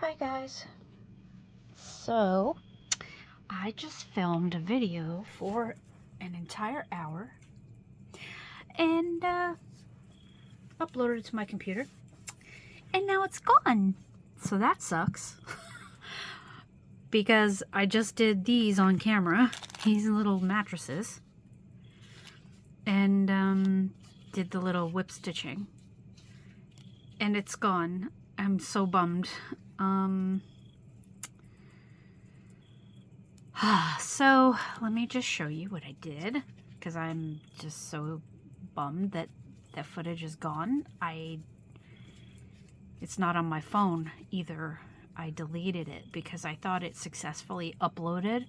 Hi guys. So, I just filmed a video for an entire hour and uploaded it to my computer, and now it's gone. So that sucks. Because I just did these on camera, these little mattresses, and did the little whip stitching, and it's gone. I'm so bummed. So let me just show you what I did, because I'm just so bummed that that footage is gone. It's not on my phone either. I deleted it because I thought it successfully uploaded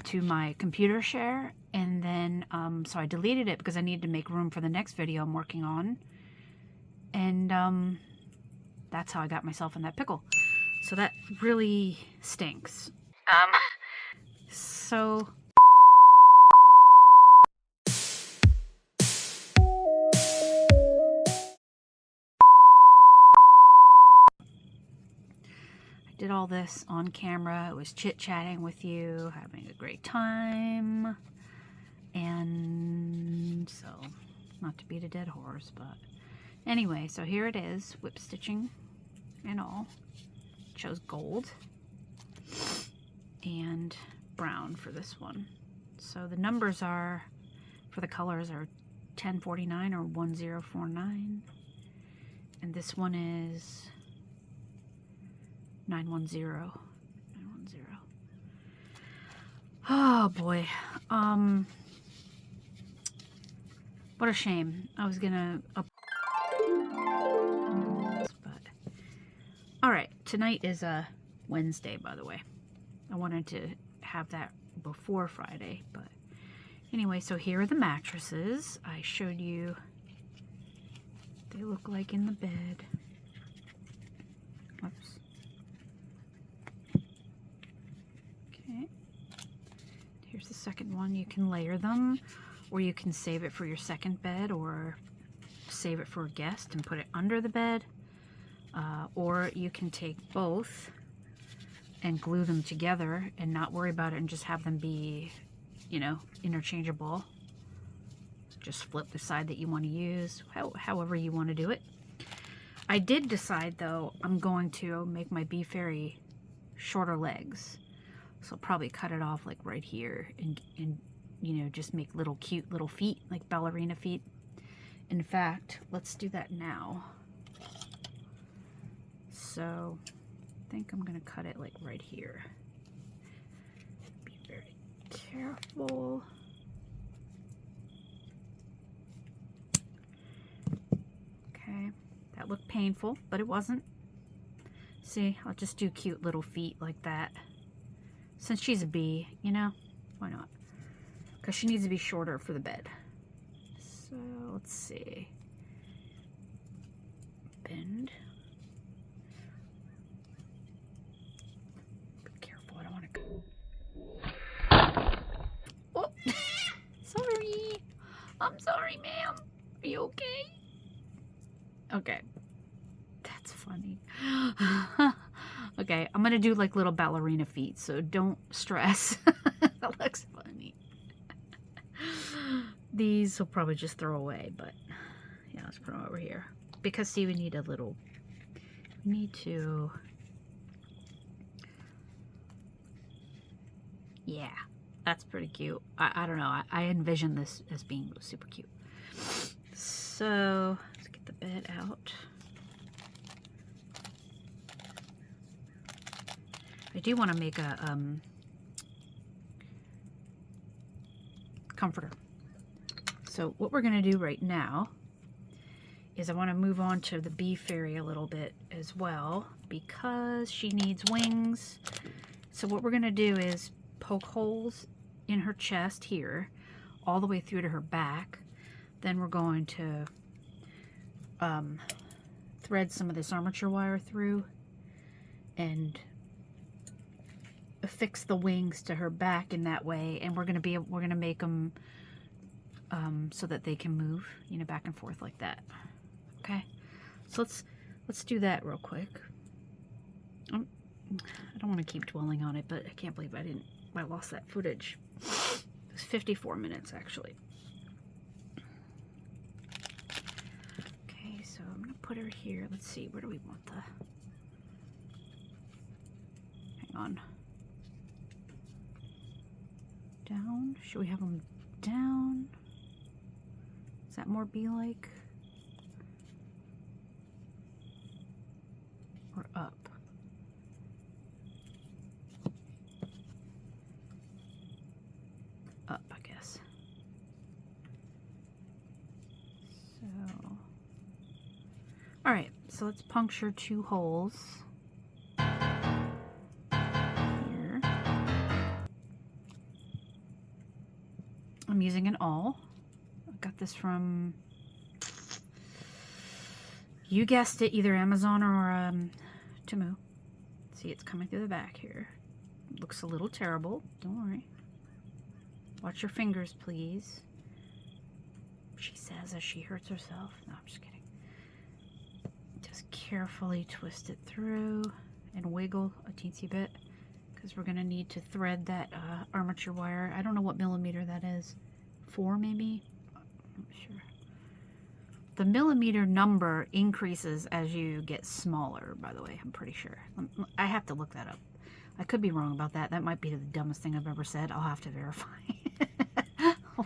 to my computer share, and then so I deleted it because I needed to make room for the next video I'm working on, and that's how I got myself in that pickle. So that really stinks. So I did all this on camera. I was chit-chatting with you, having a great time, and so, not to beat a dead horse, but anyway, so here it is, whip stitching and all. Chose gold and brown for this one. So the numbers are, for the colors, are 1049 or 1049, and this one is 910. Oh boy. What a shame. I was gonna but alright, tonight is a Wednesday, by the way. I wanted to have that before Friday, but anyway, so here are the mattresses. I showed you they look like in the bed. Whoops. Okay. Here's the second one. You can layer them, or you can save it for your second bed, or save it for a guest and put it under the bed, or you can take both and glue them together and not worry about it and just have them be, you know, interchangeable. Just flip the side that you want to use, however you want to do it. I did decide, though, I'm going to make my Bee Fairy shorter legs. So I'll probably cut it off like right here and you know, just make little cute little feet, like ballerina feet. In fact, let's do that now. So I think I'm gonna cut it like right here. Be very careful. Okay, that looked painful, but it wasn't. See, I'll just do cute little feet like that. Since she's a bee, you know, why not? Because she needs to be shorter for the bed. So let's see. Bend. Be careful, I don't want to go. Oh, sorry. I'm sorry, ma'am. Are you okay? Okay. That's funny. Okay, I'm gonna do like little ballerina feet, so don't stress. That looks funny. These will probably just throw away, but yeah, let's put them over here. Because see, we need a little, we need to, yeah, that's pretty cute. I don't know, I envision this as being super cute. So, let's get the bed out. I do want to make a comforter. So what we're going to do right now is I want to move on to the Bee Fairy a little bit as well, because she needs wings. So what we're going to do is poke holes in her chest here, all the way through to her back. Then we're going to thread some of this armature wire through and affix the wings to her back in that way, and we're gonna make them so that they can move, you know, back and forth like that. Okay, so let's do that real quick. I don't want to keep dwelling on it, but I can't believe I lost that footage. It was 54 minutes actually. Okay, so I'm gonna put her here. Let's see, where do we want the, hang on. Down, should we have them down? Is that more bee-like? Or up? Up, I guess. So, all right, so let's puncture 2 holes here. I'm using an awl. I got this from, you guessed it, either Amazon or Temu. See, it's coming through the back here. Looks a little terrible. Don't worry. Watch your fingers, please. She says as she hurts herself. No, I'm just kidding. Just carefully twist it through and wiggle a teensy bit because we're going to need to thread that armature wire. I don't know what millimeter that is. 4 maybe? I'm not sure. The millimeter number increases as you get smaller, by the way, I'm pretty sure. I have to look that up. I could be wrong about that. That might be the dumbest thing I've ever said. I'll have to verify.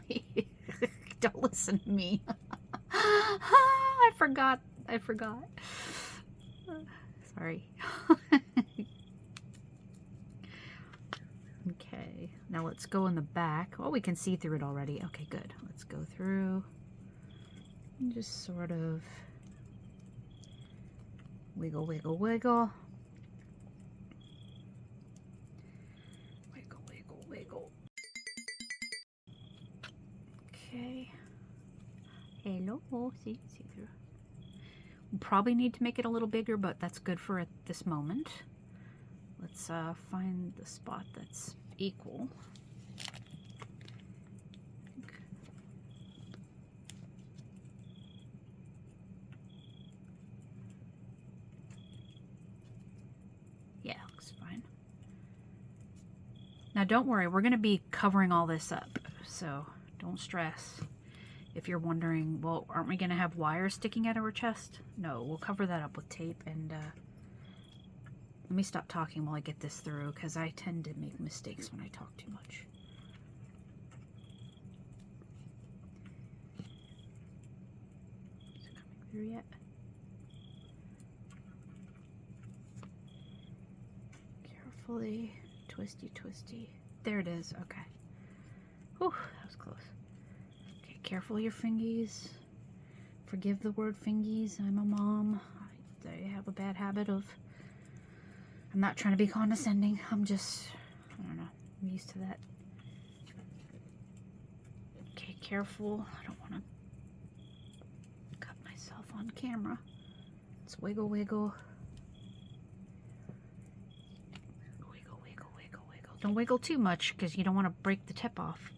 Wait, don't listen to me. I forgot. Sorry. Okay, now let's go in the back. Oh, we can see through it already. Okay, good. Let's go through and just sort of wiggle, wiggle, wiggle. Wiggle, wiggle, wiggle. Okay. Hello. See through. We'll probably need to make it a little bigger, but that's good for at this moment. Let's find the spot that's equal. Yeah, looks fine. Now don't worry, we're going to be covering all this up, so don't stress. If you're wondering, well, aren't we going to have wires sticking out of her chest? No, we'll cover that up with tape. And let me stop talking while I get this through, because I tend to make mistakes when I talk too much. Is it coming through yet? Carefully, twisty, twisty. There it is. Okay. Whew, that was close. Okay, careful your fingies. Forgive the word fingies. I'm a mom. I have a bad habit of, I'm not trying to be condescending. I'm just, I don't know. I'm used to that. Okay, careful. I don't want to cut myself on camera. Let's wiggle, wiggle. Wiggle, wiggle, wiggle, wiggle. Don't wiggle too much because you don't want to break the tip off.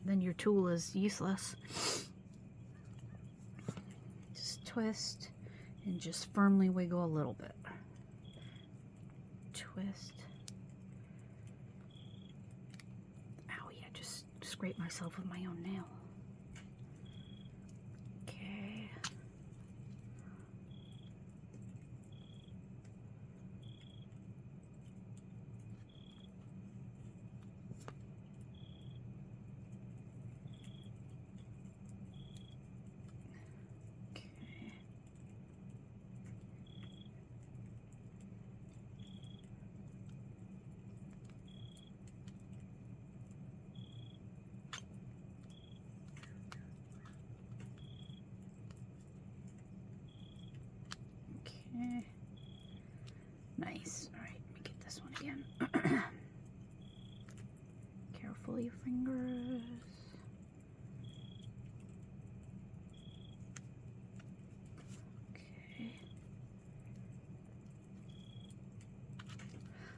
Then your tool is useless. Just twist and just firmly wiggle a little bit. Twist. Owie, I just scraped myself with my own nail. Okay. Okay. Nice. All right, let me get this one again. Careful your fingers. Okay.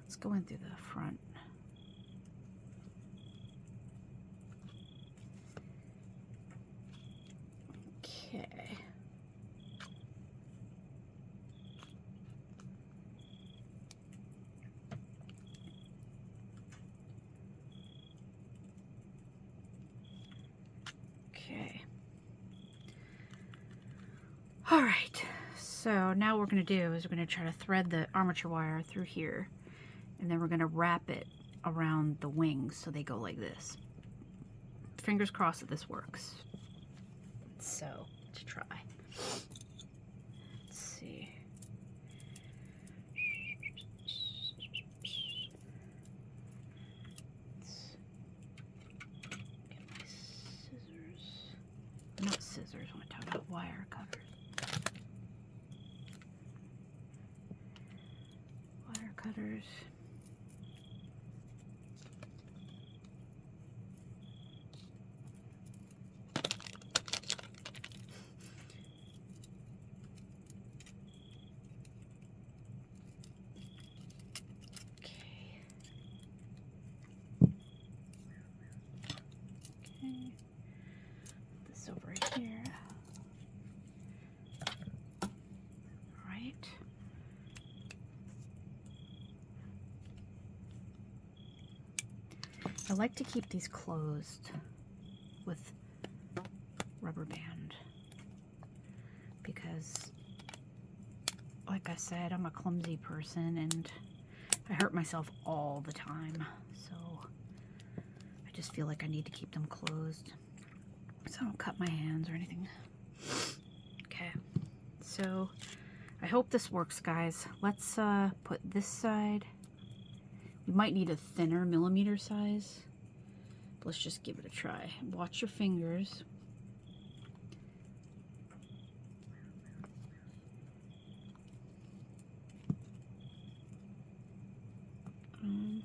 Let's go in through the front. Okay. All right, so now what we're going to do is we're going to try to thread the armature wire through here, and then we're going to wrap it around the wings so they go like this. Fingers crossed that this works. So, let's try. Let's see. Not scissors, when I talk about wire cutters. Wire cutters. Okay. This over here. Right. I like to keep these closed with rubber band because, like I said, I'm a clumsy person and I hurt myself all the time, so I just feel like I need to keep them closed so I don't cut my hands or anything. Okay, so I hope this works, guys. Let's put this side. We might need a thinner millimeter size. But let's just give it a try. Watch your fingers. Hang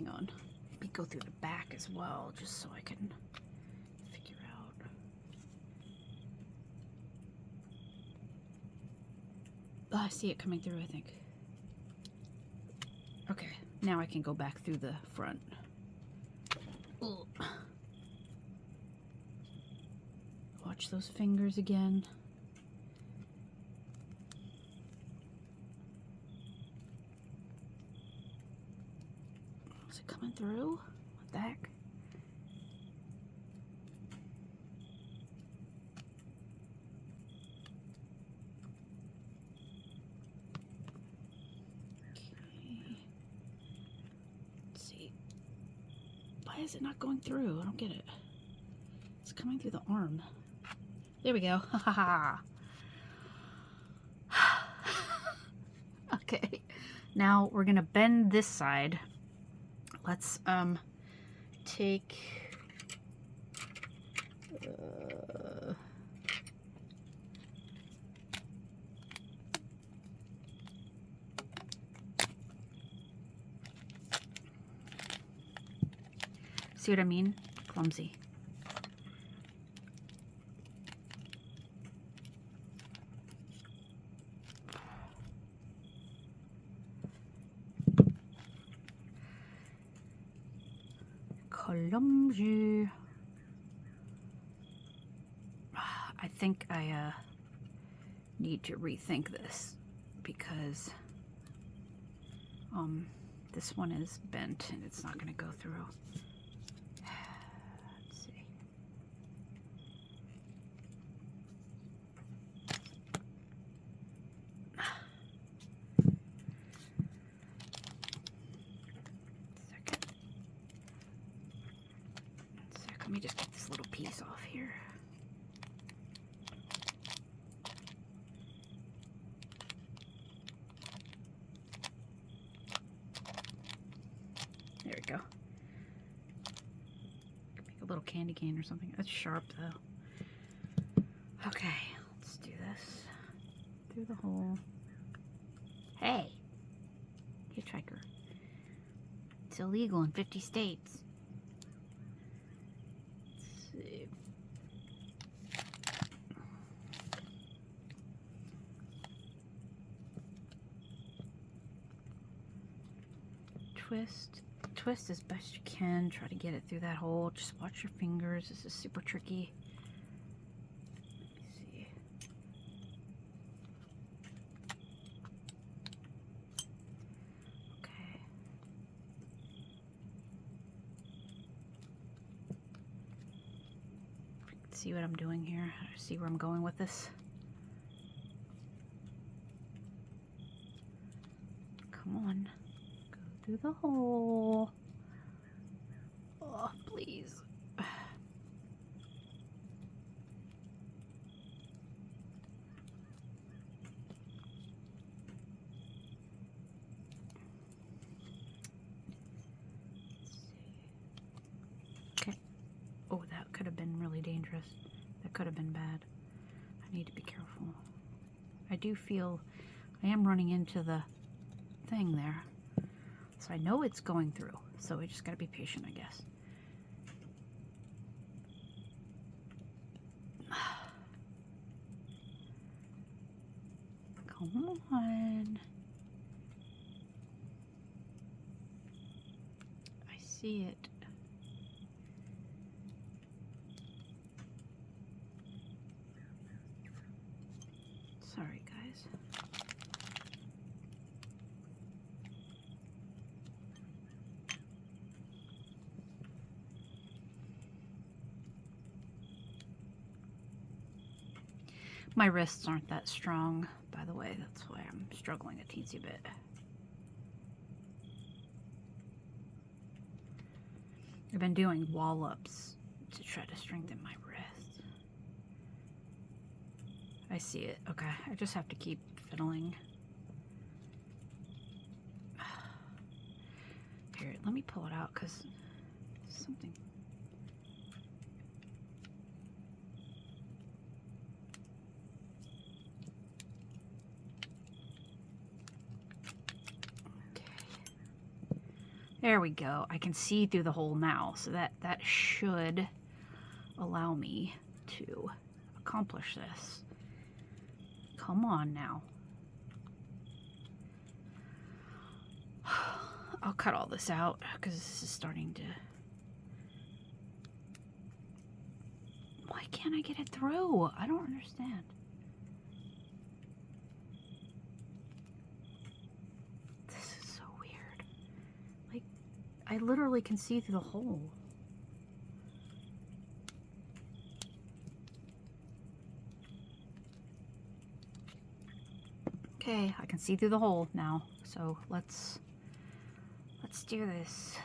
on. Maybe go through the back as well, just so I can figure out. Oh, I see it coming through, I think. Okay, now I can go back through the front. Ugh. Watch those fingers again. Is it coming through? What the heck? Why is it not going through? I don't get it. It's coming through the arm. There we go. Ha ha ha. Okay. Now we're gonna bend this side. Let's take see what I mean? Clumsy. Clumsy. I think I need to rethink this because this one is bent and it's not going to go through. Let's see. Let me just get this little piece off here. There we go. Make a little candy cane or something. That's sharp though. Okay, let's do this. Through the hole. Hey! Hitchhiker. It's illegal in 50 states. Twist as best you can. Try to get it through that hole. Just watch your fingers. This is super tricky. Let me see. Okay. Let's See what I'm doing here? See where I'm going with this? Come on. Go through the hole. Oh, please. Okay. Oh, that could have been really dangerous. That could have been bad. I need to be careful. I do feel I am running into the thing there. So I know it's going through. So we just gotta be patient, I guess. Come on. I see it. Sorry, guys. My wrists aren't that strong, by the way. That's why I'm struggling a teensy bit. I've been doing wall-ups to try to strengthen my wrist. I see it. Okay, I just have to keep fiddling. Here, let me pull it out because something... There we go. I can see through the hole now, so that should allow me to accomplish this. Come on now. I'll cut all this out because this is starting to... Why can't I get it through? I don't understand. I literally can see through the hole. Okay, I can see through the hole now. So let's do this.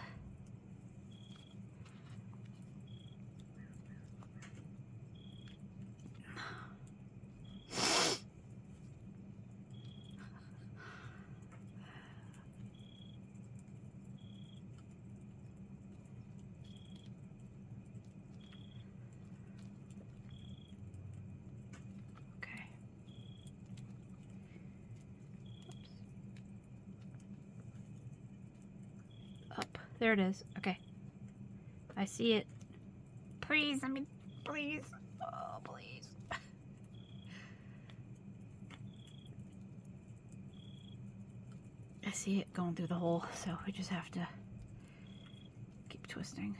There it is. Okay. I see it. Please, I mean, please. Oh, please. I see it going through the hole, so we just have to keep twisting.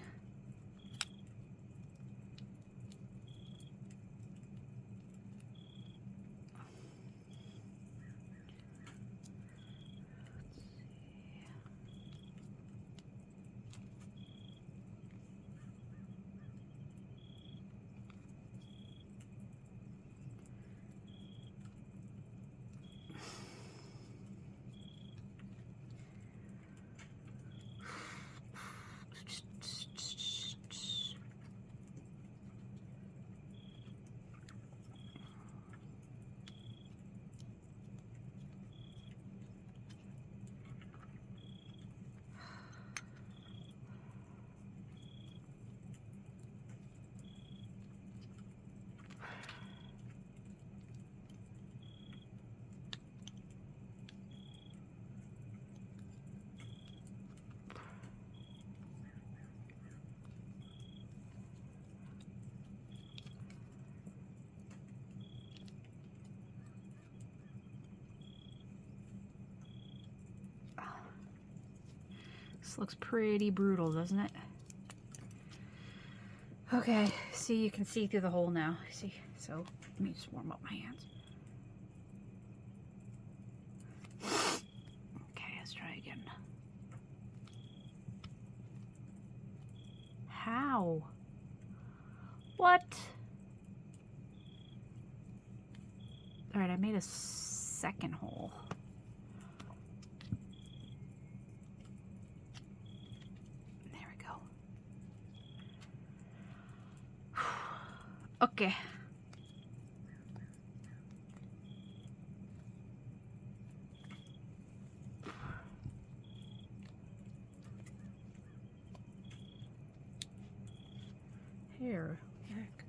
This looks pretty brutal, doesn't it? Okay, see, you can see through the hole now. See, so let me just warm up my hands. Okay, let's try again. How? What? made a second hole. There we go. Okay. Here. Heck.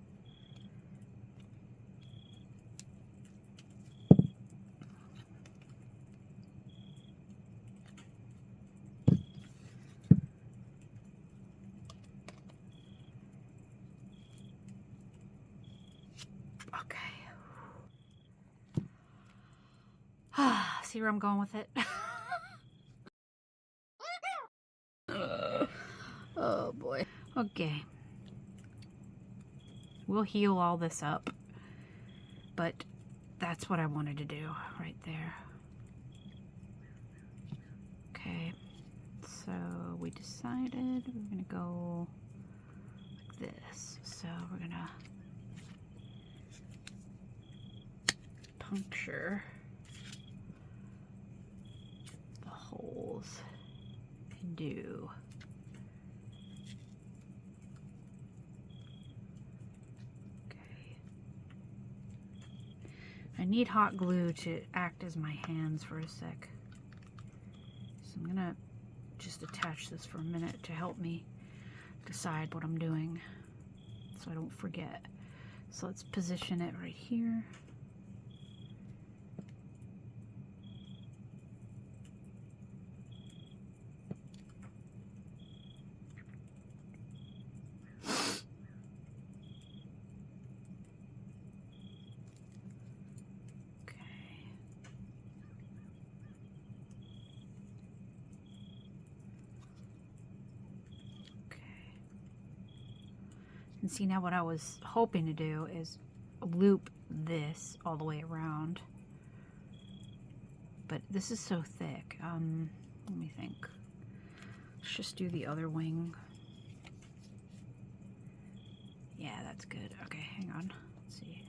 Okay. See where I'm going with it? Oh boy. Okay. We'll heal all this up. But that's what I wanted to do right there. Okay. So we decided we're going to go like this. So we're going to puncture the holes and do I need hot glue to act as my hands for a sec. So I'm gonna just attach this for a minute to help me decide what I'm doing so I don't forget. So let's position it right here. And see, now what I was hoping to do is loop this all the way around. But this is so thick. Let me think. Let's just do the other wing. Yeah, that's good. Okay, hang on. Let's see.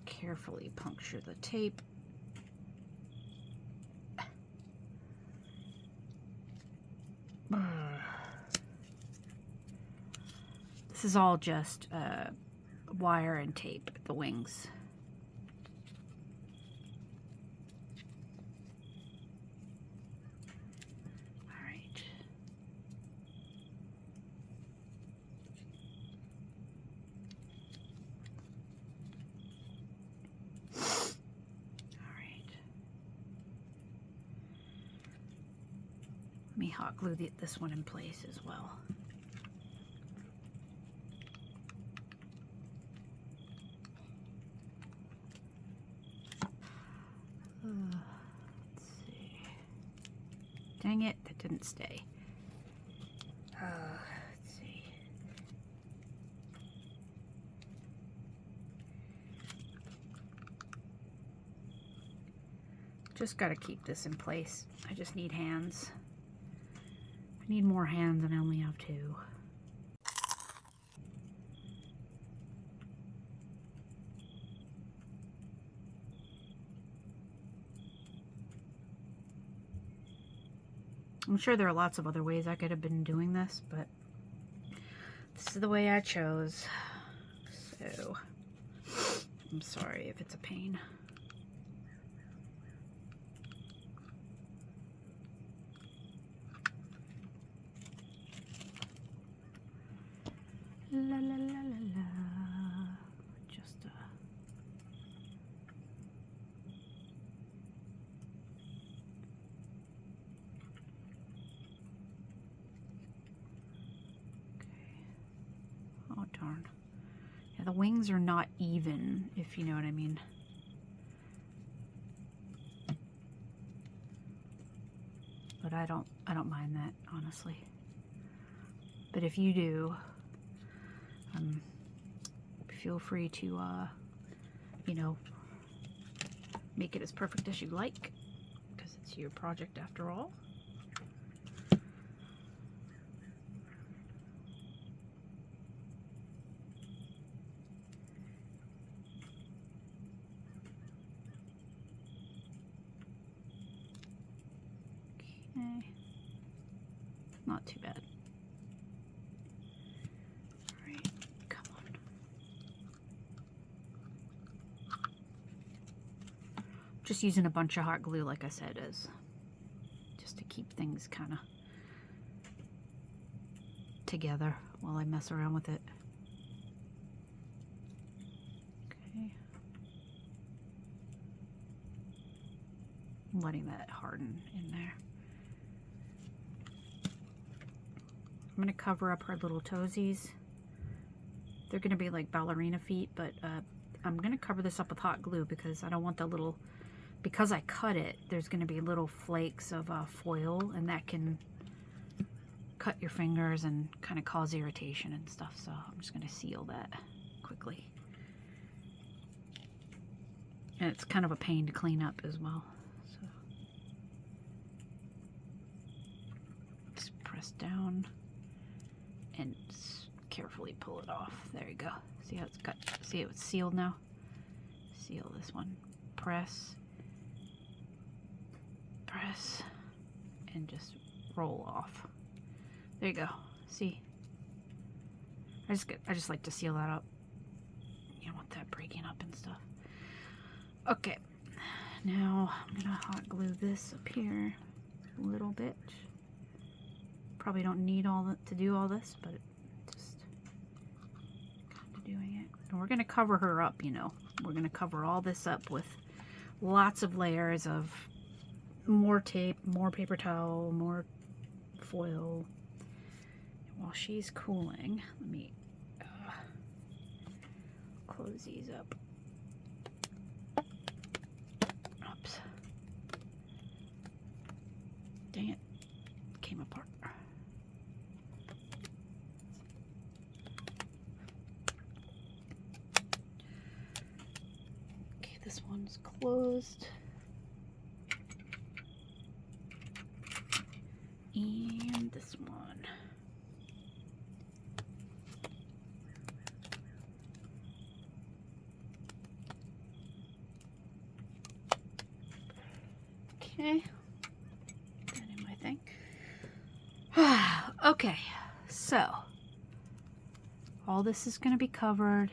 Carefully puncture the tape. This is all just wire and tape, the wings. All right. All right. Let me hot glue this one in place as well. Let's see. Dang it, that didn't stay. Let's see. Just got to keep this in place. I just need hands. I need more hands and I only have 2. I'm sure there are lots of other ways I could have been doing this, but this is the way I chose. So, I'm sorry if it's a pain. La la la la la. Just oh darn. Yeah, the wings are not even, if you know what I mean. But I don't mind that, honestly. But if you do, feel free to you know, make it as perfect as you like, because it's your project after all. Okay. Not too bad. Alright, come on. Just using a bunch of hot glue, like I said, just to keep things kind of together while I mess around with it. Okay. I'm letting that harden in there. I'm going to cover up her little toesies. They're going to be like ballerina feet, but I'm going to cover this up with hot glue because I don't want the little, because I cut it, there's going to be little flakes of foil, and that can cut your fingers and kind of cause irritation and stuff. So I'm just going to seal that quickly. And it's kind of a pain to clean up as well. So just press down and carefully pull it off. There you go. See how it's got, see it's sealed now? Seal this one. Press, press, and just roll off. There you go. See? I just like to seal that up. You don't want that breaking up and stuff. Okay. Now I'm gonna hot glue this up here a little bit. Probably don't need to do all this, but just kind of doing it. And we're gonna cover her up, you know. We're gonna cover all this up with lots of layers of more tape, more paper towel, more foil. While she's cooling, let me close these up. Oops. Dang it. Came apart. Okay, this one's closed. And this one. Okay. That in my thing. Okay, so all this is going to be covered.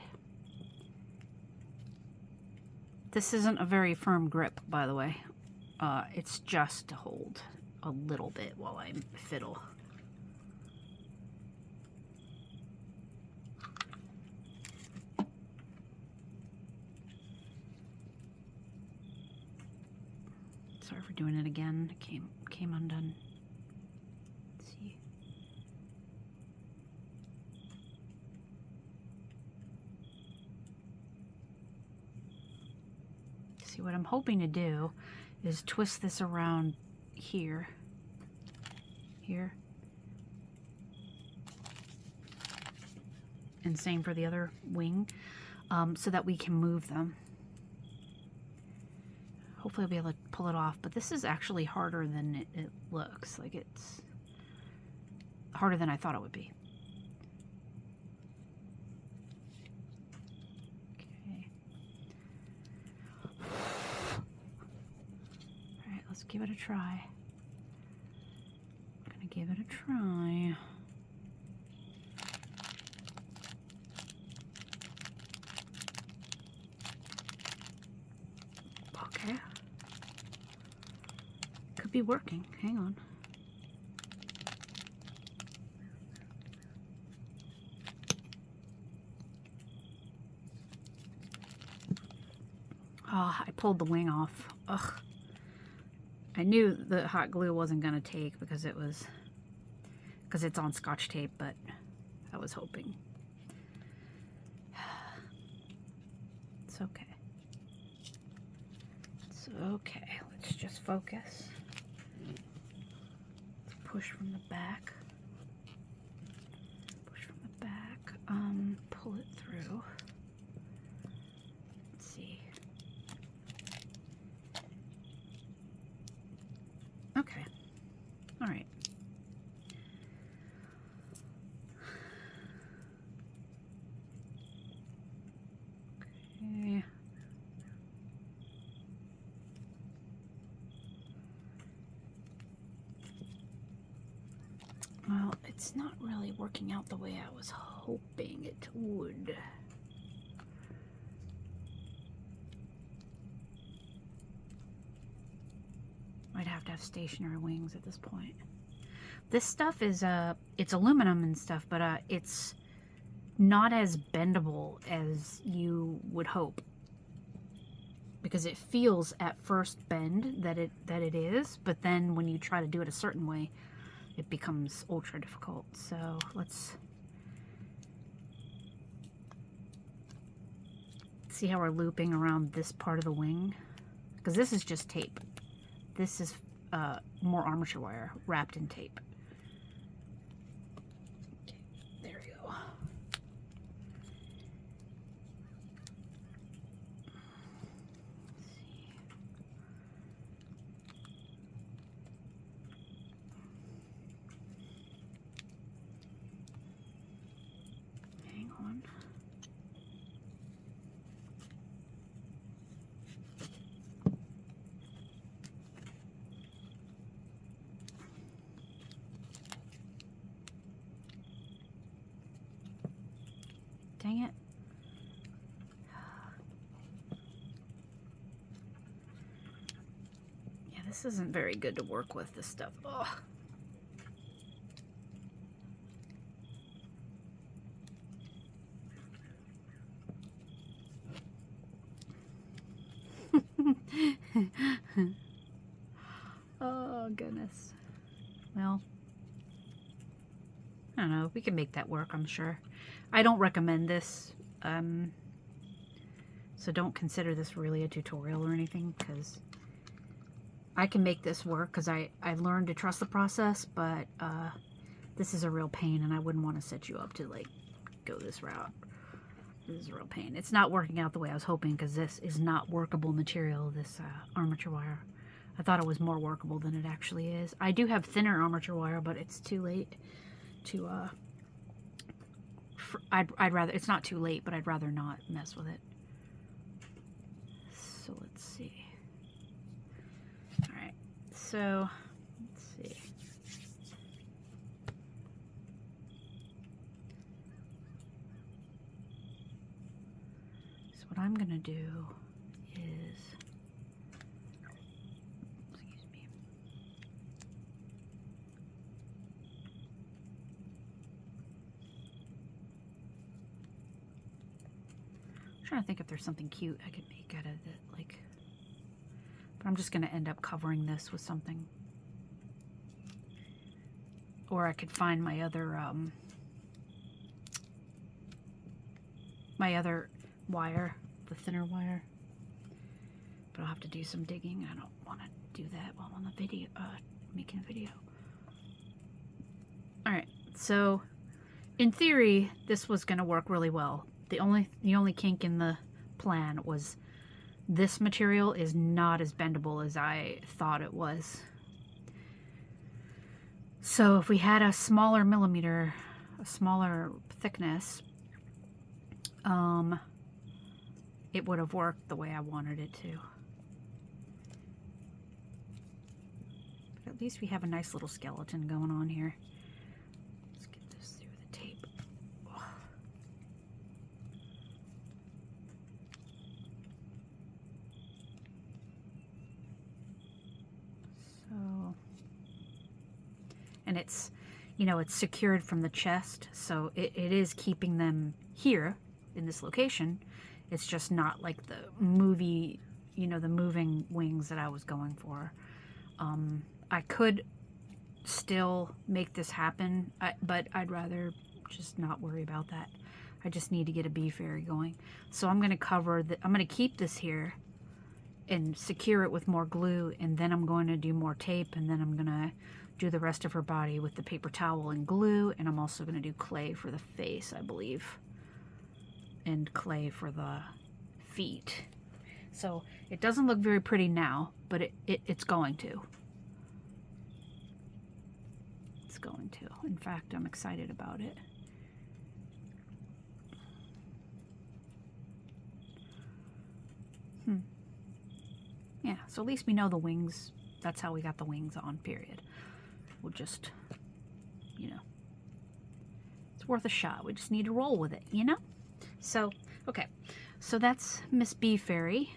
This isn't a very firm grip, by the way. It's just to hold a little bit while I fiddle. Sorry for doing it again. It came undone. Let's see. See, what I'm hoping to do is twist this around here, and same for the other wing, so that we can move them. Hopefully I'll be able to pull it off, but this is actually harder than it looks. Like, it's harder than I thought it would be. Okay. All right, let's give it a try. I'm gonna give it a try. Okay. Could be working. Hang on. Oh, I pulled the wing off. Ugh. I knew the hot glue wasn't going to take because it's on Scotch tape, but I was hoping. It's okay. It's okay. Let's just focus. Let's push from the back. Push from the back. Pull it through. Let's see. Okay. All right. Okay. it's not really working out the way I was hoping it would. Might have to have stationary wings at this point. This stuff is it's aluminum and stuff, but it's not as bendable as you would hope, because it feels at first bend that it is, but then when you try to do it a certain way, it becomes ultra difficult. So let's see how we're looping around this part of the wing, because this is just tape. This is more armature wire wrapped in tape. Okay, there we go. Hang on. Dang it. Yeah, this isn't very good to work with, this stuff. Ugh. Oh, goodness. Well, I don't know. We can make that work, I'm sure. I don't recommend this, so don't consider this really a tutorial or anything, because I can make this work because I learned to trust the process, but this is a real pain, and I wouldn't want to set you up to, like, go this route. This is a real pain. It's not working out the way I was hoping, because this is not workable material, this armature wire. I thought it was more workable than it actually is. I do have thinner armature wire, but it's too late to, I'd rather, it's not too late, but I'd rather not mess with it. So let's see. Alright, so let's see. So what I'm gonna do is, excuse me. I'm trying to think if there's something cute I could make out of it, like, but I'm just gonna end up covering this with something. Or I could find my other wire, the thinner wire. But I'll have to do some digging. I don't want to do that while I'm on the video, making a video. Alright, so in theory, this was gonna work really well. The only kink in the plan was this material is not as bendable as I thought it was. So if we had a smaller millimeter, a smaller thickness, it would have worked the way I wanted it to. But at least we have a nice little skeleton going on here. Let's get this through the tape. So, and it's, you know, it's secured from the chest, so it is keeping them here in this location. It's just not like the movie, you know, the moving wings that I was going for. I could still make this happen, but I'd rather just not worry about that. I just need to get a bee fairy going. So I'm going to cover I'm going to keep this here and secure it with more glue, and then I'm going to do more tape, and then I'm going to do the rest of her body with the paper towel and glue, and I'm also going to do clay for the face, I believe, and clay for the feet. So it doesn't look very pretty now, but it's going to. It's going to. In fact, I'm excited about it. Yeah, so at least we know the wings. That's how we got the wings on, period. We'll just, you know, it's worth a shot. We just need to roll with it, you know? So, okay. So that's Miss Bee Fairy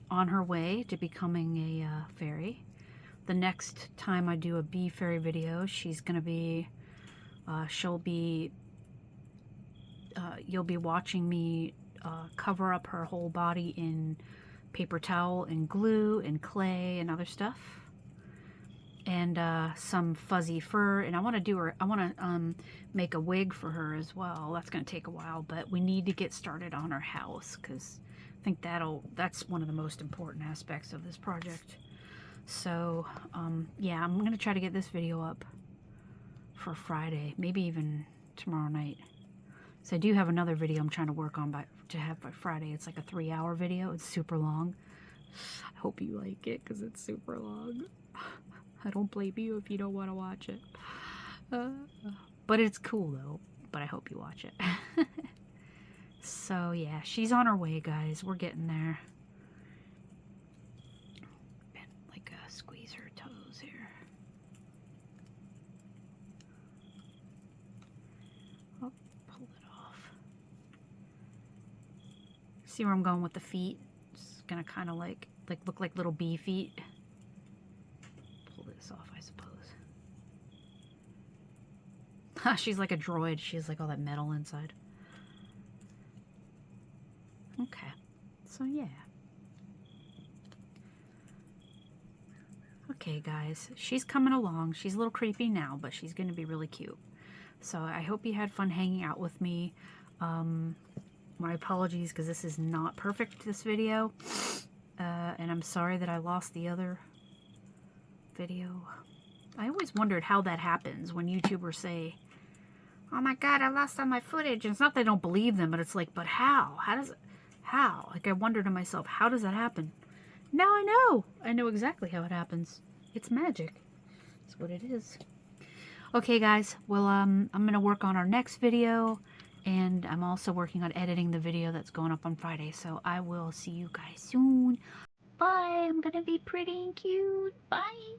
on her way to becoming a fairy. The next time I do a Bee Fairy video, she's going to be, you'll be watching me cover up her whole body in paper towel and glue and clay and other stuff. And some fuzzy fur, and I want to make a wig for her as well. That's going to take a while, but we need to get started on her house, because I think that's one of the most important aspects of this project. So yeah, I'm going to try to get this video up for Friday, maybe even tomorrow night. So I do have another video I'm trying to work on to have by Friday. It's like a 3-hour video. It's super long. I hope you like it, because it's super long. I don't blame you if you don't want to watch it. But it's cool, though. But I hope you watch it. So, yeah. She's on her way, guys. We're getting there. Like, squeeze her toes here. Oh, pull it off. See where I'm going with the feet? It's going to kind of like look like little bee feet. Off, I suppose. She's like a droid. She has like all that metal inside. Okay. So yeah. Okay, guys. She's coming along. She's a little creepy now, but she's going to be really cute. So I hope you had fun hanging out with me. My apologies, because this is not perfect, this video. And I'm sorry that I lost the other video. I always wondered how that happens when YouTubers say, oh my god, I lost all my footage. And it's not that I don't believe them, but it's like, but how? How? Like, I wonder to myself, how does that happen? Now I know. I know exactly how it happens. It's magic. That's what it is. Okay, guys. Well, I'm going to work on our next video. And I'm also working on editing the video that's going up on Friday. So I will see you guys soon. Bye. I'm going to be pretty and cute. Bye.